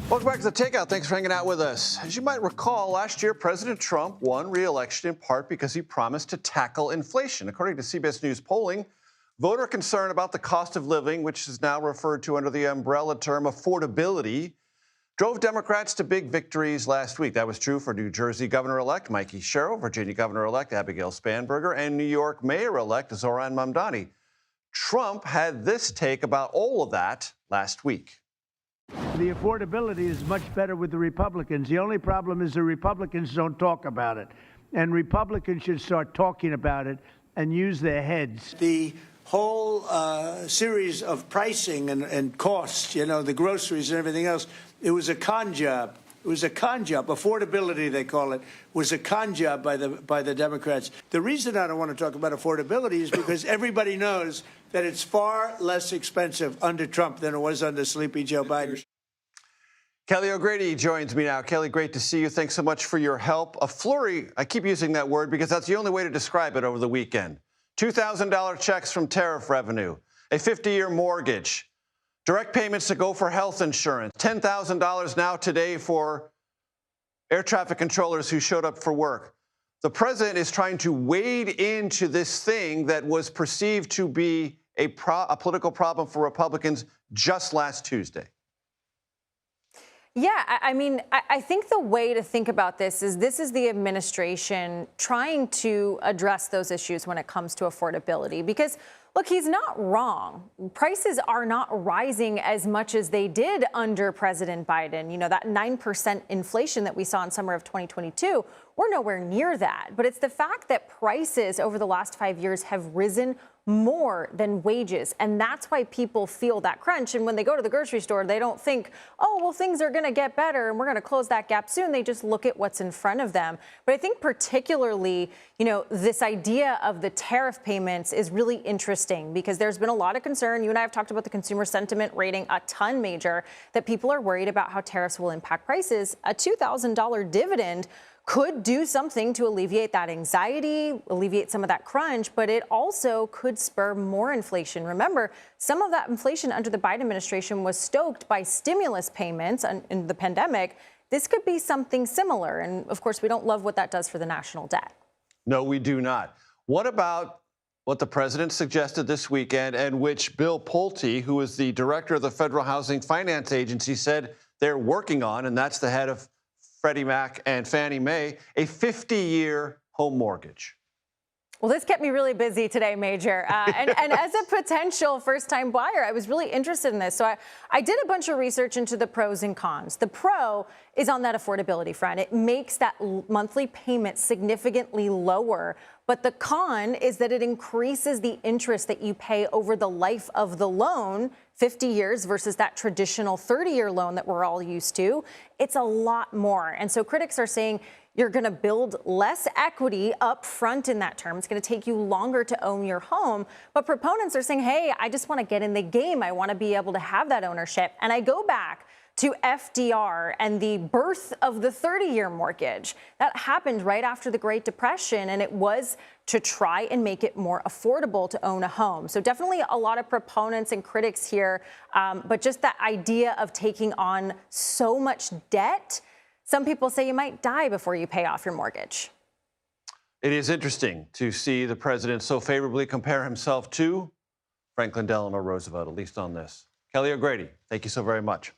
Welcome back to the Takeout. Thanks for hanging out with us. As you might recall, last year, President Trump won re-election in part because he promised to tackle inflation. According to CBS News polling, voter concern about the cost of living, which is now referred to under the umbrella term affordability, drove Democrats to big victories last week. That was true for New Jersey Governor-elect Mikey Sherrill, Virginia Governor-elect Abigail Spanberger, and New York Mayor-elect Zohran Mamdani. Trump had this take about all of that last week. The affordability is much better with the Republicans. The only problem is the Republicans don't talk about it. And Republicans should start talking about it and use their heads. The whole series of pricing and costs, you know, the groceries and everything else, it was a con job. It was a con job. Affordability, they call it, was a con job by the Democrats. The reason I don't want to talk about affordability is because everybody knows that it's far less expensive under Trump than it was under sleepy Joe Biden. Kelly O'Grady joins me now. Kelly, great to see you. Thanks so much for your help. A flurry, I keep using that word because that's the only way to describe it over the weekend. $2,000 checks from tariff revenue, a 50-year mortgage, direct payments to go for health insurance, $10,000 now today for air traffic controllers who showed up for work. The president is trying to wade into this thing that was perceived to be a political problem for Republicans just last Tuesday. Yeah, I mean, I think the way to think about this is the administration trying to address those issues when it comes to affordability. Because, look, he's not wrong. Prices are not rising as much as they did under President Biden. You know, that 9% inflation that we saw in summer of 2022, we're nowhere near that. But it's the fact that prices over the last 5 years have risen more than wages. And that's why people feel that crunch. And when they go to the grocery store, they don't think, oh, well, things are going to get better and we're going to close that gap soon. They just look at what's in front of them. But I think particularly, you know, this idea of the tariff payments is really interesting because there's been a lot of concern. You and I have talked about the consumer sentiment rating a ton, Major, that people are worried about how tariffs will impact prices. A $2,000 dividend could do something to alleviate that anxiety, alleviate some of that crunch, but it also could spur more inflation. Remember, some of that inflation under the Biden administration was stoked by stimulus payments in the pandemic. This could be something similar. And of course, we don't love what that does for the national debt. No, we do not. What about what the president suggested this weekend and which Bill Pulte, who is the director of the Federal Housing Finance Agency, said they're working on, and that's the head of Freddie Mac and Fannie Mae, a 50-year home mortgage? Well, this kept me really busy today, Major. And as a potential first-time buyer, I was really interested in this. So I did a bunch of research into the pros and cons. The pro is on that affordability front. It makes that monthly payment significantly lower. But the con is that it increases the interest that you pay over the life of the loan, 50 years versus that traditional 30-year loan that we're all used to. It's a lot more. And so critics are saying you're going to build less equity up front in that term. It's going to take you longer to own your home. But proponents are saying, hey, I just want to get in the game. I want to be able to have that ownership. And I go back to FDR and the birth of the 30-year mortgage. That happened right after the Great Depression, and it was to try and make it more affordable to own a home. So definitely a lot of proponents and critics here, but just that idea of taking on so much debt, some people say you might die before you pay off your mortgage. It is interesting to see the president so favorably compare himself to Franklin Delano Roosevelt, at least on this. Kelly O'Grady, thank you so very much.